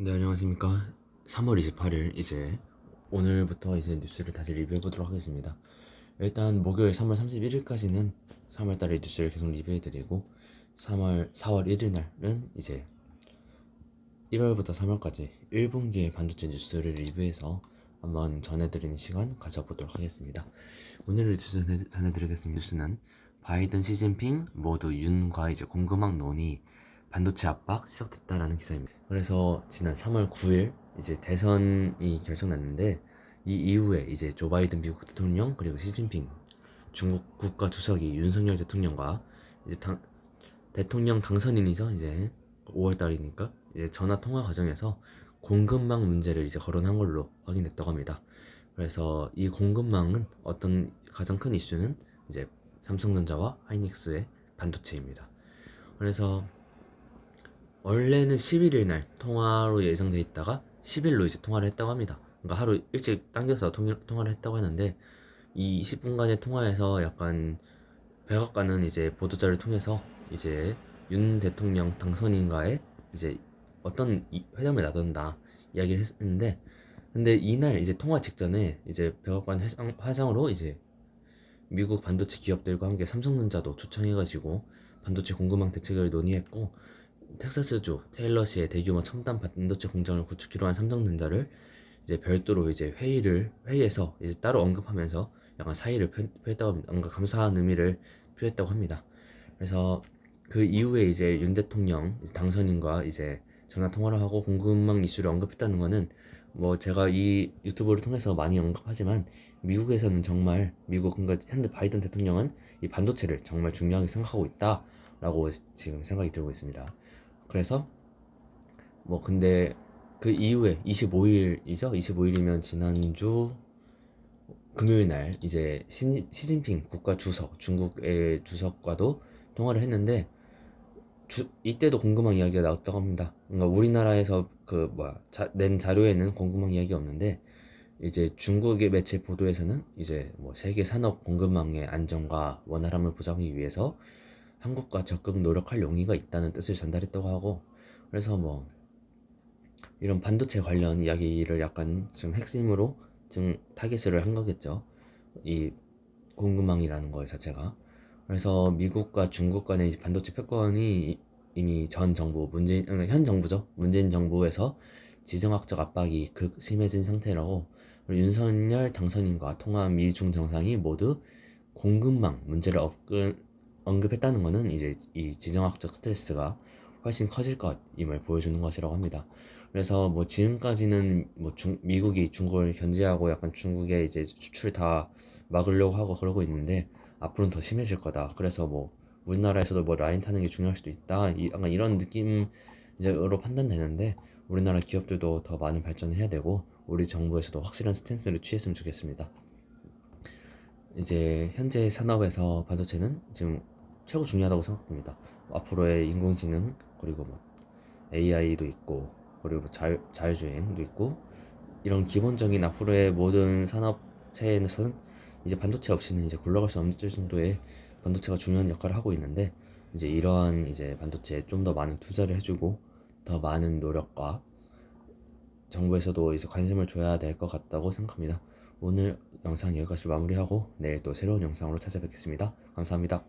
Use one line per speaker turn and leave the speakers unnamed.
네, 안녕하십니까. 3월 28일 이제 오늘부터 이제 뉴스를 다시 리뷰해 보도록 하겠습니다. 일단 목요일 3월 31일까지는 3월 달의 뉴스를 계속 리뷰해 드리고 4월 1일 날은 이제 1월부터 3월까지 1분기의 반도체 뉴스를 리뷰해서 한번 전해드리는 시간 가져보도록 하겠습니다. 오늘 뉴스 전해드리겠습니다. 뉴스는 바이든, 시진핑 모두 윤과 이제 공급망 논의 반도체 압박 시작됐다라는 기사입니다. 그래서 지난 3월 9일 이제 대선이 결정났는데 이 이후에 이제 조 바이든 미국 대통령 그리고 시진핑 중국 국가 주석이 윤석열 대통령과 이제 대통령 당선인이죠. 이제 5월 달이니까 이제 전화 통화 과정에서 공급망 문제를 이제 거론한 걸로 확인됐다고 합니다. 그래서 이 공급망은 어떤 가장 큰 이슈는 이제 삼성전자와 하이닉스의 반도체입니다. 그래서 원래는 11일 날 통화로 예정돼 있다가 10일로 이제 통화를 했다고 합니다. 그러니까 하루 일찍 당겨서 통화를 했다고 했는데 이 20분간의 통화에서 약간 백악관은 이제 보도자를 통해서 이제 윤 대통령 당선인과의 이제 어떤 회담을 나눈다 이야기를 했는데, 근데 이날 이제 통화 직전에 이제 백악관 화장으로 이제 미국 반도체 기업들과 함께 삼성전자도 초청해가지고 반도체 공급망 대책을 논의했고, 텍사스주 테일러시의 대규모 첨단 반도체 공장을 구축키로 한 삼성전자를 이제 별도로 이제 회의에서 이제 따로 언급하면서 약간 사의를 표했다고 합니다. 뭔가 감사한 의미를 표했다고 합니다. 그래서 그 이후에 이제 윤 대통령 당선인과 이제 전화 통화를 하고 공급망 이슈를 언급했다는 거는 뭐 제가 이 유튜브를 통해서 많이 언급하지만 미국에서는 정말 미국 그러니까 현재 바이든 대통령은 이 반도체를 정말 중요하게 생각하고 있다라고 지금 생각이 들고 있습니다. 그래서 뭐 근데 그 이후에 25일이죠? 25일이면 지난주 금요일 날 이제 시진핑 국가 주석, 중국의 주석과도 통화를 했는데 이때도 공급망 이야기가 나왔다고 합니다. 그러니까 우리나라에서 그 낸 자료에는 공급망 이야기 없는데 이제 중국의 매체 보도에서는 이제 뭐 세계 산업 공급망의 안정과 원활함을 보장하기 위해서 한국과 적극 노력할 용의가 있다는 뜻을 전달했다고 하고, 그래서 뭐 이런 반도체 관련 이야기를 약간 지금 핵심으로 지금 타겟을 한 거겠죠. 이 공급망이라는 거 자체가. 그래서 미국과 중국 간의 이제 반도체 패권이 이미 전 정부 현 정부죠. 문재인 정부에서 지정학적 압박이 극심해진 상태라고, 그리고 윤석열 당선인과 통화한 미중 정상이 모두 공급망 문제를 언급했다는 것은 이제 이 지정학적 스트레스가 훨씬 커질 것임을 보여주는 것이라고 합니다. 그래서 뭐 지금까지는 뭐 미국이 중국을 견제하고 약간 중국의 이제 수출 다 막으려고 하고 그러고 있는데 앞으로는 더 심해질 거다. 그래서 뭐 우리나라에서도 뭐 라인 타는 게 중요할 수도 있다. 약간 이런 느낌으로 판단되는데, 우리나라 기업들도 더 많은 발전을 해야 되고 우리 정부에서도 확실한 스탠스를 취했으면 좋겠습니다. 이제 현재 산업에서 반도체는 지금 최고 중요하다고 생각합니다. 앞으로의 인공지능 그리고 뭐 AI도 있고 그리고 뭐 자율주행도 있고, 이런 기본적인 앞으로의 모든 산업체에서는 이제 반도체 없이는 이제 굴러갈 수 없는 정도의 반도체가 중요한 역할을 하고 있는데, 이제 이러한 이제 반도체에 좀 더 많은 투자를 해주고 더 많은 노력과 정부에서도 이제 관심을 줘야 될 것 같다고 생각합니다. 오늘 영상 여기까지 마무리하고 내일 또 새로운 영상으로 찾아뵙겠습니다. 감사합니다.